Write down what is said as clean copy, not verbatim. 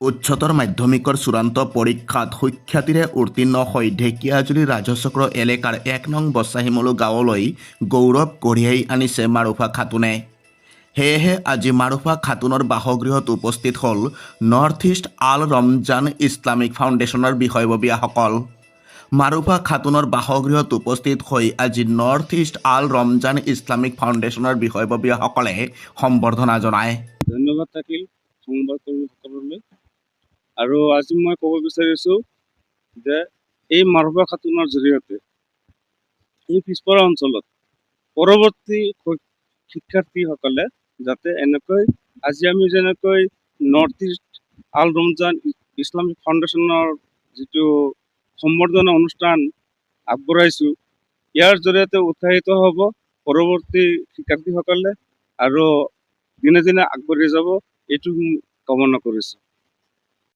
উচ্চতৰ মাধ্যমিকৰ চূড়ান্ত পৰীক্ষাত সুখ্যাতিৰে উত্তীৰ্ণ হৈ ঢেকীয়াজুলি ৰাজচক্ৰ এলেকাৰ ১ নং বচাহিমলু গাঁৱলৈ গৌৰৱ কঢ়িয়াই আনিছে মাৰুফা খাতুনে। সেয়েহে আজি মাৰুফা খাতুনৰ বাসগৃহত উপস্থিত হ'ল নৰ্থ ইষ্ট আল ৰমজান ইছলামিক ফাউণ্ডেশ্যনৰ বিষয়ববীয়াসকল। মাৰুফা খাতুনৰ বাসগৃহত উপস্থিত হৈ আজি নৰ্থ ইষ্ট আল ৰমজান ইছলামিক ফাউণ্ডেশ্যনৰ বিষয়ববীয়াসকলে সম্বৰ্ধনা জনায়। ধন্যবাদ থাকিল সংবাদ কৰ্মীসকললৈ। আৰু আজি মই ক'ব বিচাৰিছোঁ যে এই মাৰুফা খাতুনৰ জৰিয়তে এই পিছপৰা অঞ্চলত পৰৱৰ্তী শিক্ষাৰ্থীসকলে যাতে এনেকৈ আজি আমি যেনেকৈ নৰ্থ ইষ্ট আল ৰমজান ইছলামিক ফাউণ্ডেশ্যনৰ যিটো সম্বৰ্ধনা অনুষ্ঠান আগবঢ়াইছোঁ, ইয়াৰ জৰিয়তে উৎসাহিত হ'ব পৰৱৰ্তী শিক্ষাৰ্থীসকলে আৰু দিনে দিনে আগবাঢ়ি যাব, এইটো কামনা কৰিছোঁ।